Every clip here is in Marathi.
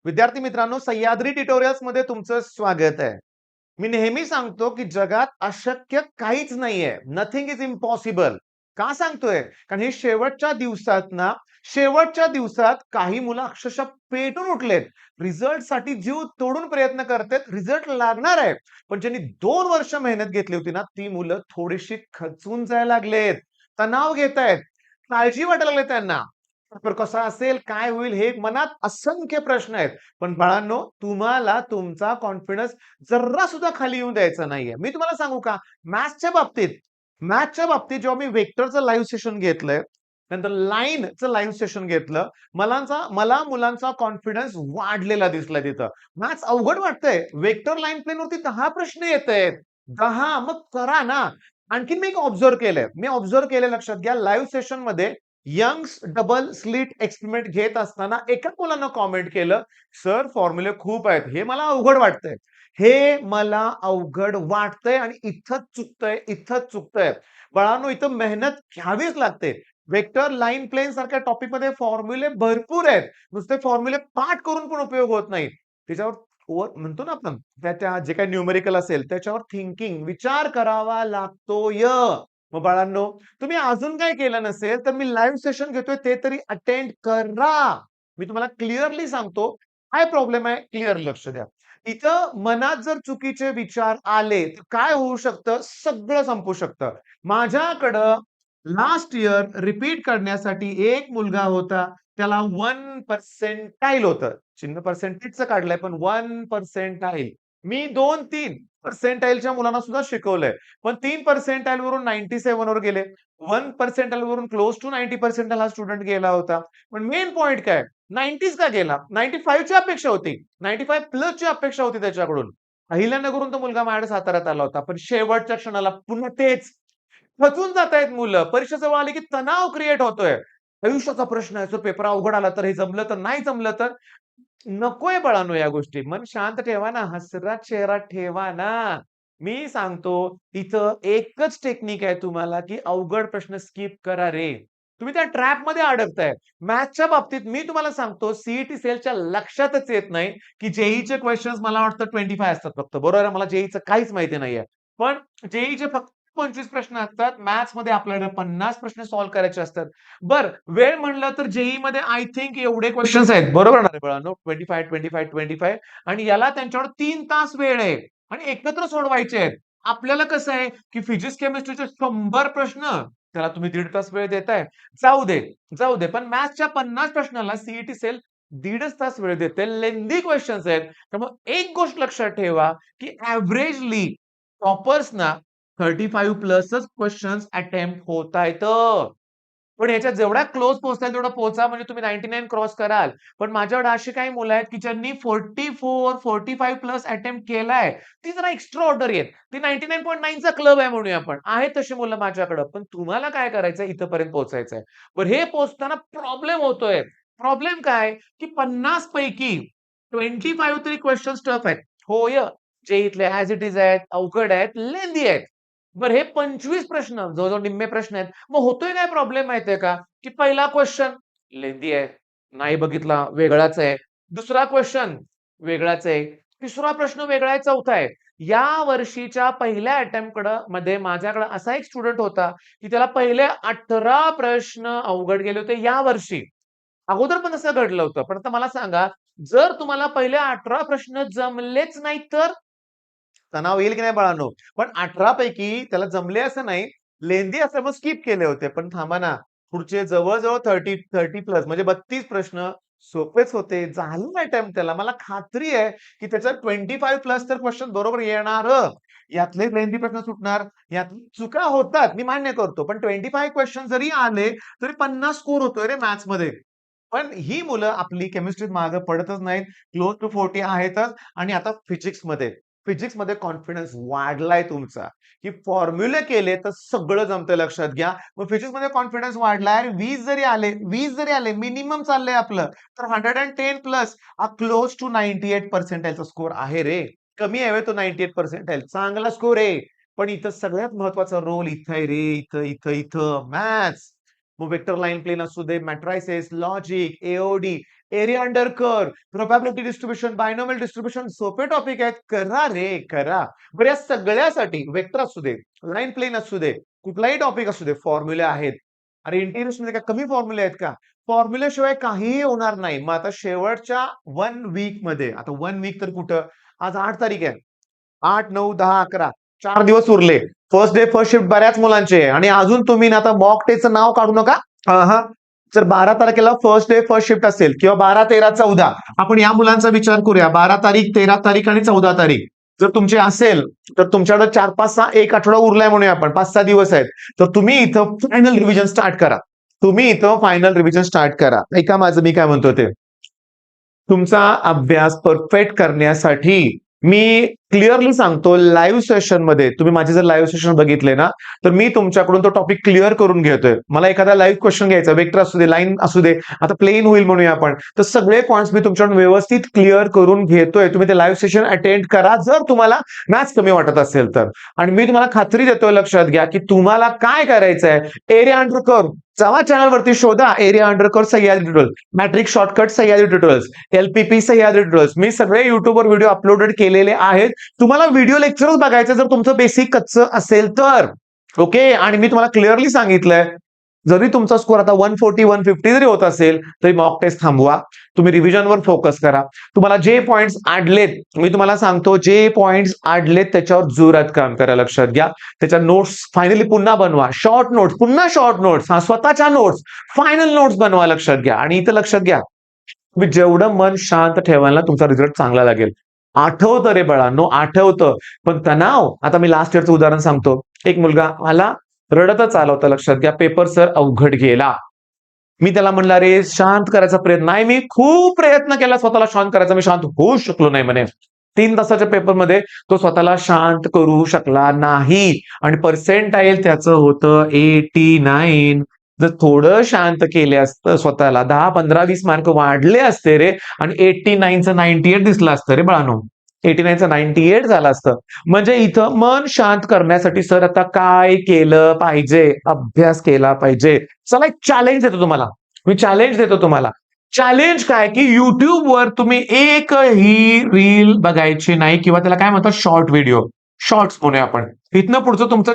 विद्यार्थी मित्रांनो, सह्याद्री ट्युटोरियल्स मध्ये तुमचं स्वागत आहे. मी नेहमी सांगतो की जगात अशक्य काहीच नाहीये. Nothing is impossible. का सांगतोय? कारण हे शेवटच्या दिवसात काही मुलं अक्षरशः पेटून उठलेत. रिझल्टसाठी जीव तोडून प्रयत्न करतायत. रिझल्ट लागणार आहे. पण ज्यांनी 2 वर्ष मेहनत घेतली होती ना, ती मुलं थोडीशी खचून जायला लागलेत. तणाव घेतायत. काळजी वाटायला लागली त्यांना. पेपर कसा असेल, काय होईल, हे मनात असंख्य प्रश्न आहेत. पण बाळांनो, तुम्हाला तुमचा कॉन्फिडन्स जर्रा सुद्धा खाली येऊन द्यायचा नाहीये. मी तुम्हाला सांगू का? मॅथ्सच्या बाबतीत जेव्हा मी व्हेक्टरचं लाईव्ह सेशन घेतलंय, नंतर लाईनचं लाईव्ह सेशन घेतलं, मला मुलांचा कॉन्फिडन्स वाढलेला दिसला तिथं. मॅथ्स अवघड वाटतंय. व्हेक्टर लाईन प्लेनवरती 10 प्रश्न येतायत. 10 मग करा ना. आणखीन मी एक ऑब्झर्व्ह केलंय लक्षात घ्या. लाईव्ह सेशनमध्ये यंग्स डबल स्लिट एक्सपेरिमेंट घेत असताना एका मुलानं कॉमेंट केलं, "सर फॉर्म्युले खूप आहेत. हे मला अवघड वाटतंय आणि इथंच चुकतंय." बाळांनो, इथं मेहनत घ्यावीच लागते. वेक्टर, लाईन, प्लेन सारख्या टॉपिकमध्ये फॉर्म्युले भरपूर आहेत. नुसते फॉर्म्युले पाठ करून पण उपयोग होत नाही. त्याच्यावर म्हणतो ना आपण, त्या त्या जे काही न्यूमेरिकल असेल त्याच्यावर विचार करावा लागतोय. मग बाळांनो, तुम्ही अजून काय केलं नसेल, तर मी लाईव्ह सेशन घेतोय ते तरी अटेंड करा. मी तुम्हाला क्लिअरली सांगतो, काय प्रॉब्लेम आहे क्लिअर लक्ष द्या. इथं मनात जर चुकीचे विचार आले, तर काय होऊ शकतं? सगळं संपू शकतं. माझ्याकडं लास्ट इयर रिपीट करण्यासाठी एक मुलगा होता. त्याला 1 पर्सेंटाईल होतं. चिन्ह पर्सेंटेजचं काढलंय, पण 1 पर्सेंटाईल. मी 2-3 पर्सेंटाईलच्या मुलांना सुद्धा शिकवलंय. पण 3 पर्सेंटाईल वरून 97 वर गेले. 1 पर्सेंटाईल वरून क्लोज टू 90 पर्सेंटाईल हा स्टुडंट गेला होता. पण मेन पॉइंट काय? 90च का गेला? 95 ची अपेक्षा होती. 95 प्लस ची अपेक्षा होती त्याच्याकडून. अहिल्यानगरहून तो मुलगा माझ्याकडे साताऱ्यात आला होता. पण शेवटच्या क्षणाला पुन्हा तेच. खचून जातायत मुलं. परीक्षा जवळ आली की तणाव क्रिएट होतोय. आयुष्याचा प्रश्न आहे. जर पेपर अवघड आला तर, हे जमलं तर, नाही जमलं तर. नकोय बाळांनो या गोष्टी. मन शांत ठेवा ना, हसरा चेहरा ठेवा ना. मी सांगतो इथं एकच टेक्निक आहे तुम्हाला, की अवघड प्रश्न स्किप करा रे. तुम्ही त्या ट्रॅपमध्ये अडकताय. मॅथ्सच्या बाबतीत मी तुम्हाला सांगतो सीईटी सेलच्या लक्षातच येत नाही, की जेईचे क्वेशन्स मला वाटतं 25 असतात फक्त. बरोबर आहे. मला जेईचं काहीच माहिती नाहीये. पण जेईचे फक्त 25 प्रश्न असतात. मॅथ्समध्ये आपल्याला 50 प्रश्न सॉल्व्ह करायचे असतात. बरं, वेळ म्हणलं तर जेईई आय थिंक एवढे क्वेश्चन्स आहेत. बरोबर ना रे बाळांनो? 25, 25, 25 आणि याला त्यांच्यावर 3 तास वेळ आहे आणि एकत्र सोडवायचे आहेत. आपल्याला कसं आहे, की फिजिक्स, केमिस्ट्रीचे 100 प्रश्न त्याला तुम्ही 1.5 तास वेळ देताय. जाऊ दे, जाऊ दे. पण मॅथ्सच्या 50 प्रश्नाला सीईटी सेल 1.5 तास वेळ देते. लेंथी क्वेश्चन्स आहेत. त्यामुळे एक गोष्ट लक्षात ठेवा, की एव्हरेजली टॉपर्सना 35 प्लसच क्वेशन्स अटेम्प्ट होतायत. पण ह्याच्यात जेवढ्या क्लोज पोहोचताल तेवढं पोहोचा म्हणजे तुम्ही 99 क्रॉस कराल. पण माझ्याकडे अशी काही मुलं आहेत, की ज्यांनी 44, 45 प्लस अटेम्प्ट केलाय. ती जरा एक्स्ट्रा ऑर्डरी आहेत. ती 99.9 चा क्लब आहे म्हणूया आपण. आहेत तशी मुलं माझ्याकडं. पण तुम्हाला काय करायचंय? इथपर्यंत पोहोचायचंय. बरं, हे पोहोचताना प्रॉब्लेम होतोय. प्रॉब्लेम काय? की 50 पैकी 25 तरी क्वेशन्स टफ आहेत. होय. जे इथले ॲज इट इज आहेत, अवघड आहेत, लेंदी आहेत. बरं, हे 25 प्रश्न जवळ-जवळ निम्मे प्रश्न आहेत. मग होतोय काय प्रॉब्लेम माहितीये का? की पहिला क्वेशन लेंदी आहे. नाही बघितला, वेगळाच आहे. दुसरा क्वेशन वेगळाच आहे. तिसरा प्रश्न वेगळा आहे, चौथा आहे. या वर्षीच्या पहिल्या अटेम्प्टकडं मध्ये माझ्याकडे असा एक स्टुडंट होता, की त्याला पहिले 18 प्रश्न अवघड गेले होते या वर्षी. अगोदर पण असं घडलं होतं. पण आता मला सांगा, जर तुम्हाला पहिले 18 प्रश्न जमलेच नाहीत तर? तणाव येईल की नाही बाळांनो? पण 18 पैकी त्याला जमले असं नाही, लेंदी असल्यामुळे स्किप केले होते. पण थांबा ना, पुढचे जवळ-जवळ 30 प्लस म्हणजे 32 प्रश्न सोपेच होते. झालं अटेम्प्ट त्याला. मला खात्री आहे, की त्याच्यात 25 प्लस तर क्वेशन बरोबर येणार. यातले लेंदी प्रश्न सुटणार. यात चुका होतात, मी मान्य करतो. पण 25 क्वेशन जरी आले, तरी 50 स्कोर होतोय रे मॅथ्समध्ये. पण ही मुलं आपली केमिस्ट्रीत मागे पडतच नाहीत. क्लोज टू 40 आहेतच आणि आता फिजिक्समध्ये कॉन्फिडन्स वाढलाय तुमचा, की फॉर्म्युले केले तर सगळं जमतंय लक्षात घ्या. मग फिजिक्समध्ये कॉन्फिडन्स वाढलाय. 20 जरी आले मिनिमम चाललंय आपलं, तर 110 प्लस क्लोज टू 98 पर्सेंटाईलचा स्कोर आहे रे. कमी आहे व्हय तो 98 पर्सेंटाईल. चांगला स्कोर आहे. पण इथं सगळ्यात महत्वाचा रोल इथं आहे रे. इथं, इथं, इथं मॅथ्स. मग वेक्टर लाईन प्लेन असू दे, matrices, logic, AOD, area under curve, probability distribution, binomial distribution, सोपे टॉपिक आहेत. करा रे करा. बरं या सगळ्यासाठी वेक्टर असू दे, लाईन प्लेन असू दे, कुठलाही टॉपिक असू दे, फॉर्म्युले आहेत. अरे इंटिग्रेशन मध्ये काय कमी फॉर्म्युले आहेत का? फॉर्म्युल्याशिवाय काहीही होणार नाही. मग आता शेवटच्या 1 वीक मध्ये, आता 1 वीक तर कुठं, आज 8 तारीख आहे. 8, 9, 10, 11 4 दिवस उरले. फर्स्ट डे फर्स्ट शिफ्ट बऱ्याच मुलांचे आहे आणि अजून तुम्ही ना आता मॉक टेस्टचं नाव काढू नका. हा जर 12 तारखेला फर्स्ट डे फर्स्ट शिफ्ट असेल किंवा 12, 13, 14 आपण या मुलांचा विचार करूया. 12 तारीख, 13 तारीख आणि 14 तारीख जर तुमचे असेल तर तुमच्याकडे 4, 5, 6 एक आठवडा उरलाय म्हणूया आपण, 5-6 दिवस आहेत. तर तुम्ही इथं फायनल रिव्हिजन स्टार्ट करा. तुम्ही इथं फायनल रिव्हिजन स्टार्ट करा. ऐका माझं मी काय म्हणतो ते. तुमचा अभ्यास परफेक्ट करण्यासाठी मी क्लिअरली सांगतो, लाईव्ह सेशन मध्ये तुम्ही माझे जर लाईव्ह सेशन बघितले ना तर मी तुमच्याकडून तो टॉपिक क्लिअर करून घेतोय. मला एखादा लाईव्ह क्वेश्चन घ्यायचा, वेक्टर असू दे, लाईन असू दे, आता प्लेन होईल म्हणूया आपण, तर सगळे पॉईंट्स मी तुमच्याकडून व्यवस्थित क्लिअर करून घेतोय. तुम्ही ते लाईव्ह सेशन अटेंड करा जर तुम्हाला मॅथ्स कमी वाटत असेल तर. आणि मी तुम्हाला खात्री देतोय, लक्षात घ्या की तुम्हाला काय करायचंय. एरिया अंडर कर्व जावा चॅनलवरती शोधा, area under curve Sahyadri tutorial, matrix shortcut Sahyadri tutorials, LPP Sahyadri tutorials, मी सगळे युट्यूबवर व्हिडिओ अपलोडेड केलेले आहेत. तुम्हाला व्हिडिओ लेक्चरच बघायचं जर तुमचं बेसिक कच्चं असेल तर. ओके. आणि मी तुम्हाला क्लिअरली सांगितलंय, जरी तुमचा स्कोर आता 140, 150 जरी होत असेल तरी मॉक टेस्ट थांबवा. तुम्ही रिव्हिजनवर फोकस करा. तुम्हाला जे पॉइंट्स आडलेत, मी तुम्हाला सांगतो, जे पॉइंट्स आडलेत त्याच्यावर जोरात काम करा. लक्षात घ्या. त्याच्या नोट्स फायनली पुन्हा बनवा. शॉर्ट नोट्स, पुन्हा शॉर्ट नोट्स, स्वतःच्या नोट्स, फायनल नोट्स बनवा. लक्षात घ्या. आणि इथं लक्षात घ्या, तुम्ही जेवढं मन शांत ठेवाल ना तुमचा रिझल्ट चांगला लागेल. आठवतं रे बाळांनो, आठवतं. पण तणाव, आता मी लास्ट इयरचं उदाहरण सांगतो. एक मुलगा आला, रडतच आला होता. लक्षात घ्या. पेपर सर अवघड गेला. मी त्याला म्हणला, रे शांत करायचा प्रयत्न नाही, मी खूप प्रयत्न केला स्वतःला शांत करायचा, मी शांत होऊ शकलो नाही म्हणे. 3 तासाच्या पेपरमध्ये तो स्वतःला शांत करू शकला नाही आणि पर्सेंटाईल त्याचं होतं 89. जर थोडं शांत केले असतं स्वतःला, 10, 15, 20 मार्क वाढले असते रे आणि 89चं 98 दिसलं असतं रे बाळांनो. 89चं 98 झालं असतं. म्हणजे इथं मन शांत करण्यासाठी सर आता काय केलं पाहिजे? अभ्यास केला पाहिजे. चला एक चॅलेंज देतो तुम्हाला. मी चॅलेंज देतो तुम्हाला. चॅलेंज काय की युट्यूबवर तुम्ही एकही रील बघायची नाही किंवा त्याला काय म्हणतात शॉर्ट व्हिडिओ, शॉर्ट्स म्हणूया आपण. इथनं पुढचं तुमचं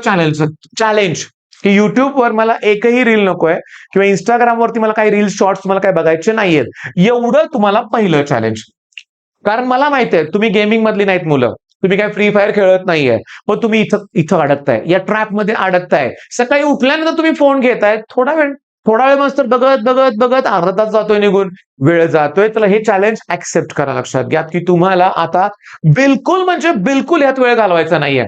चॅलेंज की युट्यूबवर मला एकही रील नकोय किंवा इंस्टाग्रामवरती मला काही रील शॉर्ट्स मला काय बघायचे नाहीयेत. एवढं तुम्हाला पहिलं चॅलेंज. कारण मला माहिती आहे तुम्ही गेमिंग मधली नाहीत मुलं. तुम्ही काय फ्री फायर खेळत नाहीये. पण तुम्ही इथं अडकताय, या ट्रॅप मध्ये अडकताय. सकाळी उठल्यानंतर तुम्ही फोन घेताय, थोडा वेळ मस्त बघत अर्धा तास जातोय निघून, वेळ जातोय. तर हे चॅलेंज ऍक्सेप्ट करा. लक्षात घ्या की तुम्हाला आता बिलकुल म्हणजे बिलकुल यात वेळ घालवायचा नाहीये.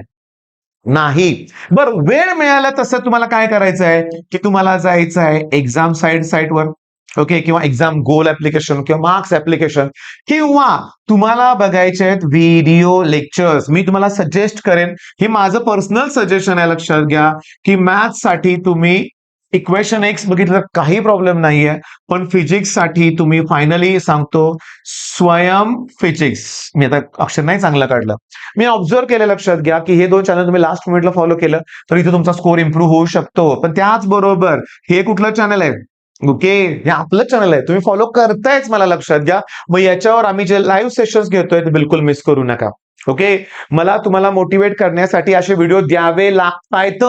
नाही. बरं, वेळ मिळाला तसं तुम्हाला काय करायचं आहे की तुम्हाला जायचं आहे एक्झाम साईटवर. ओके. किंवा एक्झाम गोल ऍप्लिकेशन किंवा मार्क्स ऍप्लिकेशन, किंवा तुम्हाला बघायचे आहेत व्हिडिओ लेक्चर्स. मी तुम्हाला सजेस्ट करेन, हे माझं पर्सनल सजेशन आहे. लक्षात घ्या की मॅथ्स साठी तुम्ही इक्वेशन एक्स बघितलं काही प्रॉब्लेम नाहीये, पण फिजिक्स साठी तुम्ही फायनली सांगतो स्वयं फिजिक्स. मी आता अक्षर नाही चांगलं काढलं, मी ऑब्झर्व केलं. लक्षात घ्या की हे 2 चॅनल तुम्ही लास्ट मिनिटला फॉलो केलं तर इथे तुमचा स्कोर इम्प्रूव्ह होऊ शकतो. पण त्याचबरोबर हे कुठलं चॅनल आहे? ओके, हे आपलं चॅनल आहे, तुम्ही फॉलो करतायच मला लक्षात घ्या. मग याच्यावर आम्ही जे लाईव्ह सेशन्स घेतोय ते बिलकुल मिस करू नका. ओके. मला तुम्हाला मोटिवेट करण्यासाठी असे व्हिडिओ द्यावे लागतायत.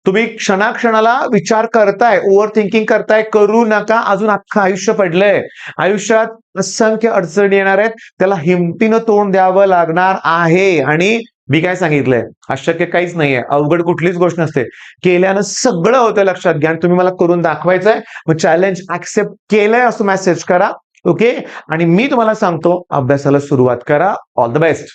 तुम्ही क्षणाक्षणाला विचार करताय, ओव्हर थिंकिंग करताय, करू नका. अजून अख्खं आयुष्य पडलंय. आयुष्यात असंख्य अडचणी येणार आहेत, त्याला हिमतीनं तोंड द्यावं लागणार आहे. आणि मी काय सांगितलंय, अशक्य काहीच नाहीये, अवघड कुठलीच गोष्ट नसते, केल्यानं सगळं होतं. लक्षात घ्या. तुम्ही मला करून दाखवायचंय, मग चॅलेंज ऍक्सेप्ट केलंय असं मेसेज करा. ओके. आणि मी तुम्हाला सांगतो अभ्यासाला सुरुवात करा. All the best.